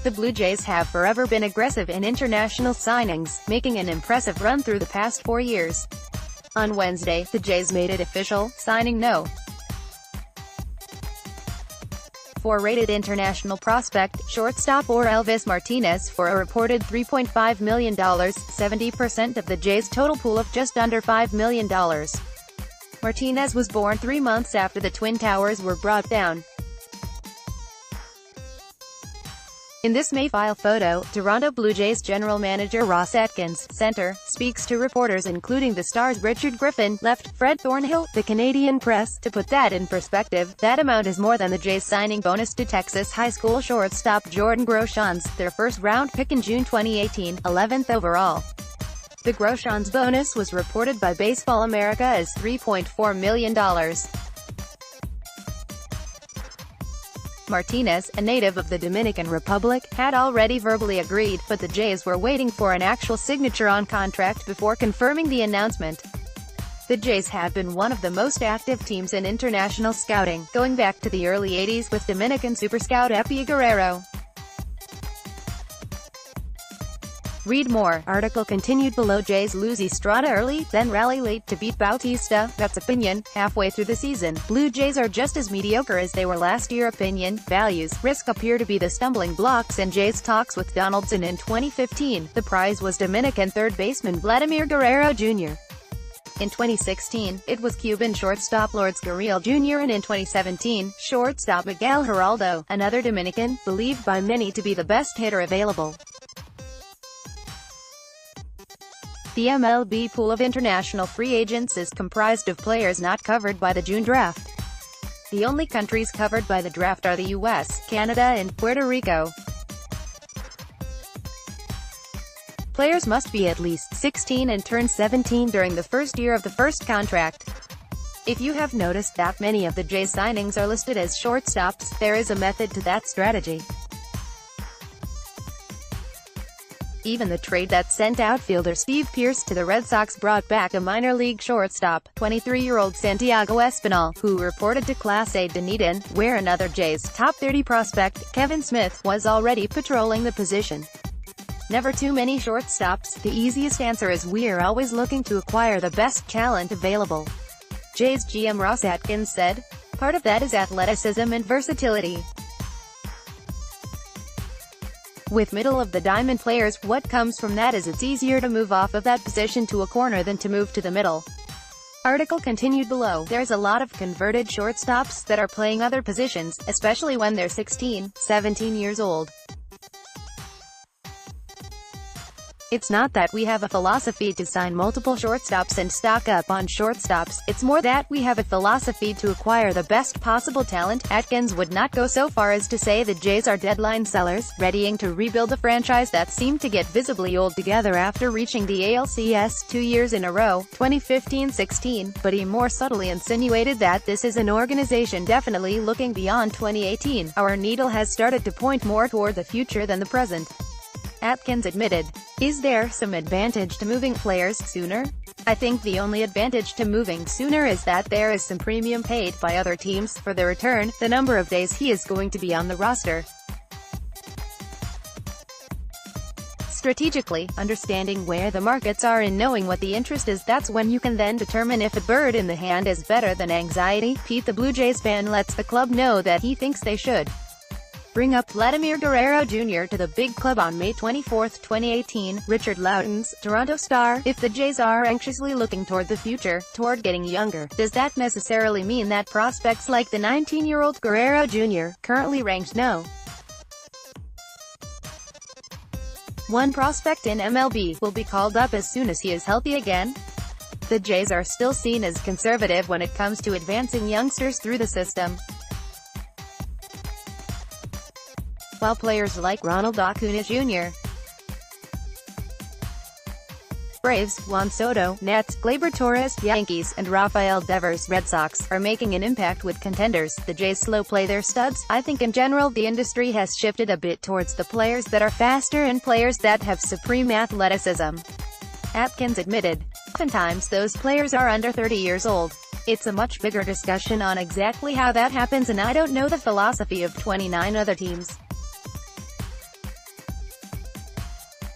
The Blue Jays have forever been aggressive in international signings, making an impressive run through the past 4 years. On Wednesday, the Jays made it official, signing No. 4-rated international prospect, shortstop Elvis Martinez for a reported $3.5 million, 70% of the Jays' total pool of just under $5 million. Martinez was born 3 months after the Twin Towers were brought down. In this Mayfile photo, Toronto Blue Jays general manager Ross Atkins, center, speaks to reporters including the Stars' Richard Griffin, left, Fred Thornhill, the Canadian Press. To put that in perspective, that amount is more than the Jays' signing bonus to Texas high school shortstop Jordan Groshans, their first-round pick in June 2018, 11th overall. The Groshans bonus was reported by Baseball America as $3.4 million. Martinez, a native of the Dominican Republic, had already verbally agreed, but the Jays were waiting for an actual signature on contract before confirming the announcement. The Jays have been one of the most active teams in international scouting, going back to the early 80s with Dominican super scout Epi Guerrero. Read more. Article continued below. Jays lose Estrada early, then rally late to beat Bautista. That's opinion. Halfway through the season, Blue Jays are just as mediocre as they were last year. Opinion, values, risk appear to be the stumbling blocks in Jays talks with Donaldson in 2015. The prize was Dominican third baseman Vladimir Guerrero Jr. In 2016, it was Cuban shortstop Lourdes Gurriel Jr. and in 2017, shortstop Miguel Giraldo, another Dominican, believed by many to be the best hitter available. The MLB pool of international free agents is comprised of players not covered by the June draft. The only countries covered by the draft are the US, Canada and Puerto Rico. Players must be at least 16 and turn 17 during the first year of the first contract. If you have noticed that many of the Jays signings are listed as shortstops, there is a method to that strategy. Even the trade that sent outfielder Steve Pearce to the Red Sox brought back a minor league shortstop, 23-year-old Santiago Espinal, who reported to Class A Dunedin, where another Jays top 30 prospect, Kevin Smith, was already patrolling the position. Never too many shortstops. The easiest answer is we're always looking to acquire the best talent available. Jays GM Ross Atkins said. Part of that is athleticism and versatility. With middle-of-the-diamond players, what comes from that is it's easier to move off of that position to a corner than to move to the middle. Article continued below. There's a lot of converted shortstops that are playing other positions, especially when they're 16, 17 years old. It's not that we have a philosophy to sign multiple shortstops and stock up on shortstops, it's more that we have a philosophy to acquire the best possible talent. Atkins would not go so far as to say the Jays are deadline sellers, readying to rebuild a franchise that seemed to get visibly old together after reaching the ALCS 2 years in a row, 2015-16, but he more subtly insinuated that this is an organization definitely looking beyond 2018. Our needle has started to point more toward the future than the present. Atkins admitted. Is there some advantage to moving players sooner? I think the only advantage to moving sooner is that there is some premium paid by other teams for the return, the number of days he is going to be on the roster. Strategically, understanding where the markets are and knowing what the interest is, that's when you can then determine if a bird in the hand is better than anxiety. Pete the Blue Jays fan lets the club know that he thinks they should bring up Vladimir Guerrero Jr. to the big club on May 24, 2018. Richard Loudons, Toronto Star. If the Jays are anxiously looking toward the future, toward getting younger, does that necessarily mean that prospects like the 19-year-old Guerrero Jr., currently ranked No. 1 prospect in MLB, will be called up as soon as he is healthy again? The Jays are still seen as conservative when it comes to advancing youngsters through the system. While players like Ronald Acuna Jr., Braves, Juan Soto, Nets, Gleyber Torres, Yankees, and Rafael Devers, Red Sox, are making an impact with contenders, the Jays slow play their studs. I think in general the industry has shifted a bit towards the players that are faster and players that have supreme athleticism. Atkins admitted. Oftentimes those players are under 30 years old. It's a much bigger discussion on exactly how that happens, and I don't know the philosophy of 29 other teams.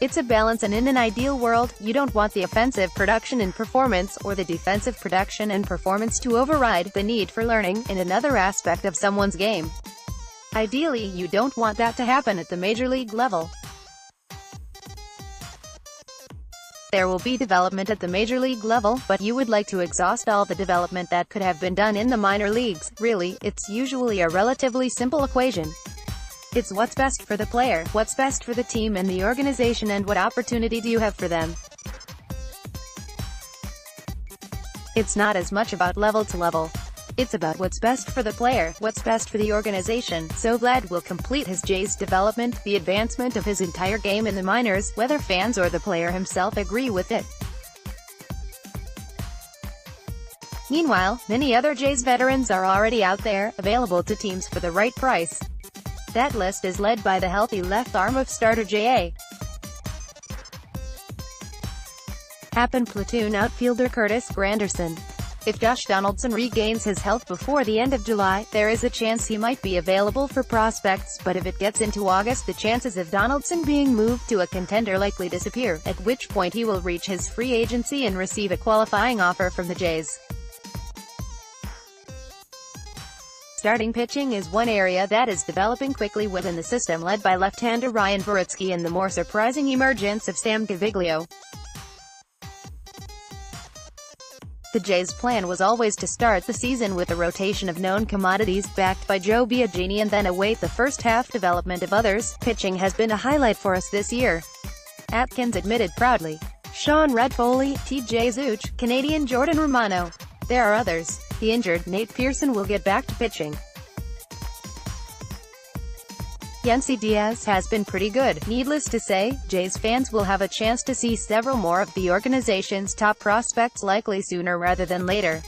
It's a balance, and in an ideal world, you don't want the offensive production and performance, or the defensive production and performance to override the need for learning in another aspect of someone's game. Ideally, you don't want that to happen at the major league level. There will be development at the major league level, but you would like to exhaust all the development that could have been done in the minor leagues. Really, it's usually a relatively simple equation. It's what's best for the player, what's best for the team and the organization, and what opportunity do you have for them. It's not as much about level to level. It's about what's best for the player, what's best for the organization. So Vlad will complete his Jays development, the advancement of his entire game in the minors, whether fans or the player himself agree with it. Meanwhile, many other Jays veterans are already out there, available to teams for the right price. That list is led by the healthy left arm of starter J.A. Happen platoon outfielder Curtis Granderson. If Josh Donaldson regains his health before the end of July, there is a chance he might be available for prospects, but if it gets into August, the chances of Donaldson being moved to a contender likely disappear, at which point he will reach his free agency and receive a qualifying offer from the Jays. Starting pitching is one area that is developing quickly within the system, led by left-hander Ryan Beretsky and the more surprising emergence of Sam Gaviglio. The Jays' plan was always to start the season with a rotation of known commodities, backed by Joe Biagini, and then await the first-half development of others. Pitching has been a highlight for us this year, Atkins admitted proudly. Sean Red-Foley, T.J. Zuch, Canadian Jordan Romano. There are others. The injured Nate Pearson will get back to pitching. Yennsy Diaz has been pretty good. Needless to say, Jays fans will have a chance to see several more of the organization's top prospects, likely sooner rather than later.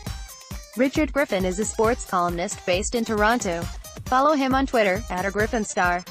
Richard Griffin is a sports columnist based in Toronto. Follow him on Twitter, @GriffinStar.